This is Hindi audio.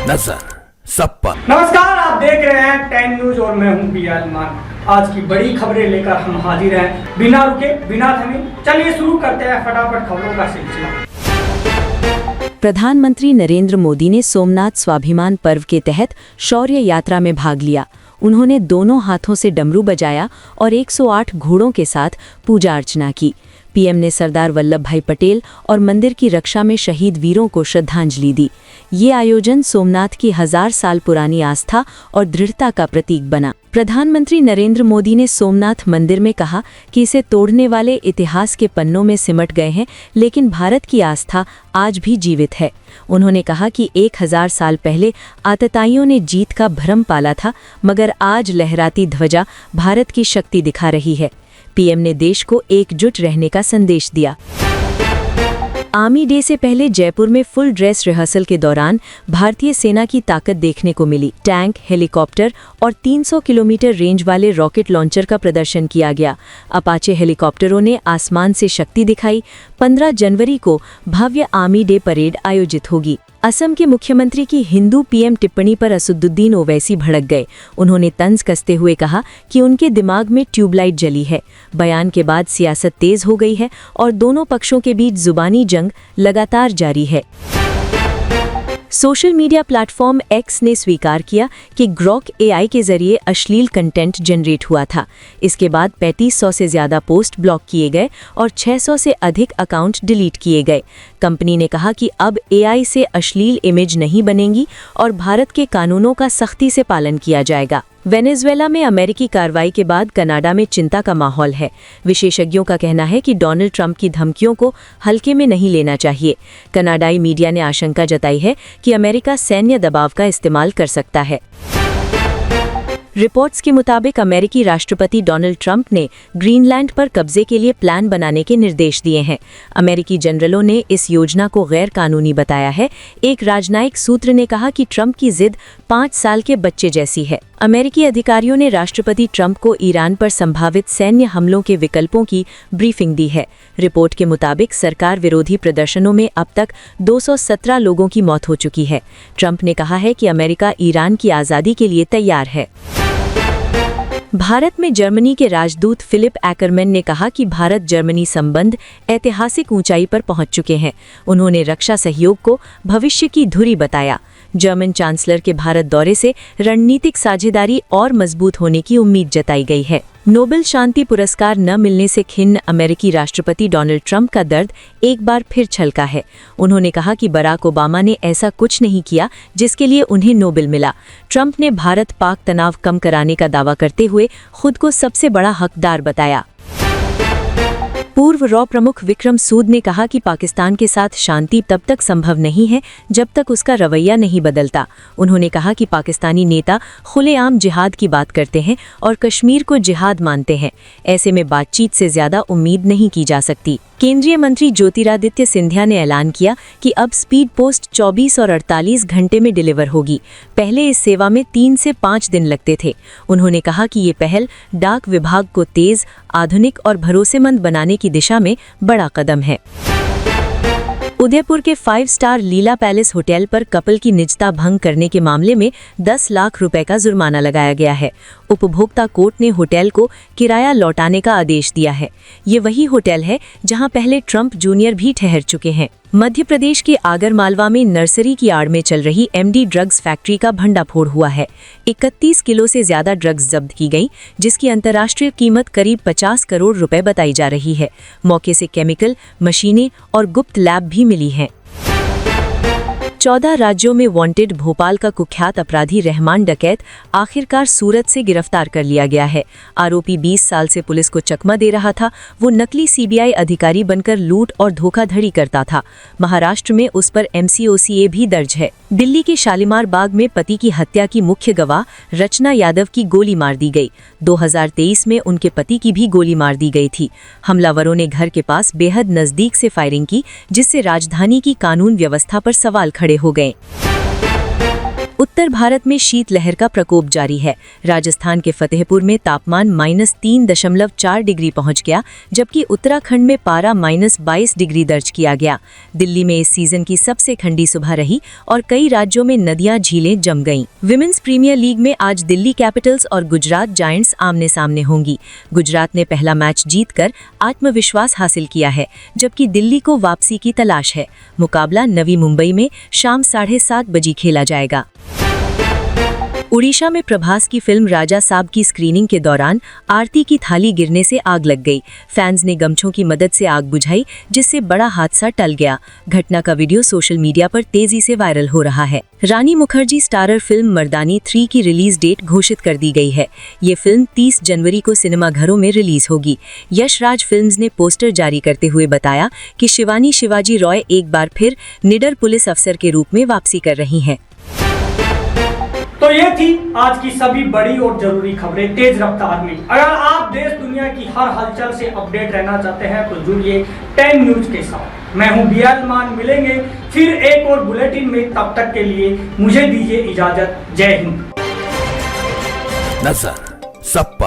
नजर सब पर। नमस्कार, आप देख रहे हैं 10 न्यूज और मैं हूं बियालमान। आज की बड़ी खबरें लेकर हम हाजिर हैं, बिना रुके बिना थमे। चलिए शुरू करते हैं फटाफट खबरों का सिलसिला। प्रधानमंत्री नरेंद्र मोदी ने सोमनाथ स्वाभिमान पर्व के तहत शौर्य यात्रा में भाग लिया। उन्होंने दोनों हाथों से डमरू बजाया और 108 घोड़ों के साथ पूजा अर्चना की। पीएम ने सरदार वल्लभ भाई पटेल और मंदिर की रक्षा में शहीद वीरों को श्रद्धांजलि दी। ये आयोजन सोमनाथ की 1000 साल पुरानी आस्था और दृढ़ता का प्रतीक बना। प्रधानमंत्री नरेंद्र मोदी ने सोमनाथ मंदिर में कहा कि इसे तोड़ने वाले इतिहास के पन्नों में सिमट गए हैं, लेकिन भारत की आस्था आज भी जीवित है। उन्होंने कहा कि 1000 साल पहले आतताइयों ने जीत का भ्रम पाला था, मगर आज लहराती ध्वजा भारत की शक्ति दिखा रही है। पीएम ने देश को एकजुट रहने का संदेश दिया। आर्मी डे से पहले जयपुर में फुल ड्रेस रिहर्सल के दौरान भारतीय सेना की ताकत देखने को मिली। टैंक, हेलीकॉप्टर और 300 किलोमीटर रेंज वाले रॉकेट लॉन्चर का प्रदर्शन किया गया। अपाचे हेलीकॉप्टरों ने आसमान से शक्ति दिखाई। 15 जनवरी को भव्य आर्मी डे परेड आयोजित होगी। असम के मुख्यमंत्री की हिंदू पीएम टिप्पणी पर असदुद्दीन ओवैसी भड़क गए। उन्होंने तंज कसते हुए कहा कि उनके दिमाग में ट्यूबलाइट जली है। बयान के बाद सियासत तेज हो गई है और दोनों पक्षों के बीच जुबानी जंग लगातार जारी है। सोशल मीडिया प्लेटफॉर्म एक्स ने स्वीकार किया कि ग्रॉक एआई के जरिए अश्लील कंटेंट जनरेट हुआ था। इसके बाद 3500 से ज़्यादा पोस्ट ब्लॉक किए गए और 600 से अधिक अकाउंट डिलीट किए गए। कंपनी ने कहा कि अब एआई से अश्लील इमेज नहीं बनेंगी और भारत के कानूनों का सख्ती से पालन किया जाएगा। वेनेजुएला में अमेरिकी कार्रवाई के बाद कनाडा में चिंता का माहौल है। विशेषज्ञों का कहना है कि डोनाल्ड ट्रंप की धमकियों को हल्के में नहीं लेना चाहिए। कनाडाई मीडिया ने आशंका जताई है कि अमेरिका सैन्य दबाव का इस्तेमाल कर सकता है। रिपोर्ट्स के मुताबिक अमेरिकी राष्ट्रपति डोनाल्ड ट्रंप ने ग्रीनलैंड पर कब्जे के लिए प्लान बनाने के निर्देश दिए हैं। अमेरिकी जनरलों ने इस योजना को गैर कानूनी बताया है। एक राजनयिक सूत्र ने कहा कि ट्रंप की जिद 5 साल के बच्चे जैसी है। अमेरिकी अधिकारियों ने राष्ट्रपति ट्रंप को ईरान पर संभावित सैन्य हमलों के विकल्पों की ब्रीफिंग दी है। रिपोर्ट के मुताबिक सरकार विरोधी प्रदर्शनों में अब तक 217 लोगों की मौत हो चुकी है। ट्रंप ने कहा है कि अमेरिका ईरान की आज़ादी के लिए तैयार है। भारत में जर्मनी के राजदूत फिलिप एकरमैन ने कहा कि भारत जर्मनी संबंध ऐतिहासिक ऊंचाई पर पहुंच चुके हैं। उन्होंने रक्षा सहयोग को भविष्य की धुरी बताया। जर्मन चांसलर के भारत दौरे से रणनीतिक साझेदारी और मजबूत होने की उम्मीद जताई गई है। नोबेल शांति पुरस्कार न मिलने से खिन्न अमेरिकी राष्ट्रपति डोनाल्ड ट्रंप का दर्द एक बार फिर छलका है। उन्होंने कहा कि बराक ओबामा ने ऐसा कुछ नहीं किया जिसके लिए उन्हें नोबेल मिला। ट्रंप ने भारत पाक तनाव कम कराने का दावा करते हुए खुद को सबसे बड़ा हकदार बताया। पूर्व रॉ प्रमुख विक्रम सूद ने कहा कि पाकिस्तान के साथ शांति तब तक संभव नहीं है जब तक उसका रवैया नहीं बदलता। उन्होंने कहा कि पाकिस्तानी नेता खुलेआम जिहाद की बात करते हैं और कश्मीर को जिहाद मानते हैं। ऐसे में बातचीत से ज्यादा उम्मीद नहीं की जा सकती। केंद्रीय मंत्री ज्योतिरादित्य सिंधिया ने ऐलान किया कि अब स्पीड पोस्ट 24 और 48 घंटे में डिलीवर होगी। पहले इस सेवा में 3 से 5 दिन लगते थे। उन्होंने कहा कि ये पहल डाक विभाग को तेज, आधुनिक और भरोसेमंद बनाने की दिशा में बड़ा कदम है। उदयपुर के 5 स्टार लीला पैलेस होटल पर कपल की निजता भंग करने के मामले में 10 लाख रुपए का जुर्माना लगाया गया है। उपभोक्ता कोर्ट ने होटल को किराया लौटाने का आदेश दिया है। ये वही होटल है जहां पहले ट्रंप जूनियर भी ठहर चुके हैं। मध्य प्रदेश के आगरमालवा में नर्सरी की आड़ में चल रही एमडी ड्रग्स फैक्ट्री का भंडाफोड़ हुआ है। 31 किलो से ज्यादा ड्रग्स जब्त की गई, जिसकी अंतर्राष्ट्रीय कीमत करीब 50 करोड़ रुपए बताई जा रही है। मौके से केमिकल, मशीनें और गुप्त लैब भी मिली हैं। 14 राज्यों में वांटेड भोपाल का कुख्यात अपराधी रहमान डकैत आखिरकार सूरत से गिरफ्तार कर लिया गया है। आरोपी 20 साल से पुलिस को चकमा दे रहा था। वो नकली सीबीआई अधिकारी बनकर लूट और धोखाधड़ी करता था। महाराष्ट्र में उस पर MCOCA भी दर्ज है। दिल्ली के शालीमार बाग में पति की हत्या की मुख्य गवाह रचना यादव की गोली मार दी गई। 2023 में उनके पति की भी गोली मार दी गई थी। हमलावरों ने घर के पास बेहद नजदीक से फायरिंग की, जिससे राजधानी की कानून व्यवस्था पर सवाल खड़े हो गए। उत्तर भारत में शीतलहर का प्रकोप जारी है। राजस्थान के फतेहपुर में तापमान -3.4 डिग्री पहुंच गया, जबकि उत्तराखंड में पारा -22 डिग्री दर्ज किया गया। दिल्ली में इस सीजन की सबसे ठंडी सुबह रही और कई राज्यों में नदियां झीलें जम गईं। विमेंस प्रीमियर लीग में आज दिल्ली कैपिटल्स और गुजरात जायंट्स आमने सामने होंगी। गुजरात ने पहला मैच जीतकर आत्मविश्वास हासिल किया है, जबकि दिल्ली को वापसी की तलाश है। मुकाबला नवी मुंबई में शाम 7:30 बजे खेला जाएगा। उड़ीसा में प्रभास की फिल्म राजा साहब की स्क्रीनिंग के दौरान आरती की थाली गिरने से आग लग गई। फैंस ने गमछों की मदद से आग बुझाई, जिससे बड़ा हादसा टल गया। घटना का वीडियो सोशल मीडिया पर तेजी से वायरल हो रहा है। रानी मुखर्जी स्टारर फिल्म मर्दानी 3 की रिलीज डेट घोषित कर दी गई है। ये फिल्म 30 जनवरी को सिनेमाघरों में रिलीज होगी। यश राज फिल्म्स ने पोस्टर जारी करते हुए बताया कि शिवानी शिवाजी रॉय एक बार फिर निडर पुलिस अफसर के रूप में वापसी कर रही हैं। तो ये थी आज की सभी बड़ी और जरूरी खबरें तेज रफ्तार में। अगर आप देश दुनिया की हर हलचल से अपडेट रहना चाहते हैं तो जुड़िए 10 न्यूज के साथ। मैं हूं बियाल मान, मिलेंगे फिर एक और बुलेटिन में। तब तक के लिए मुझे दीजिए इजाजत। जय हिंद। नजर सब पर।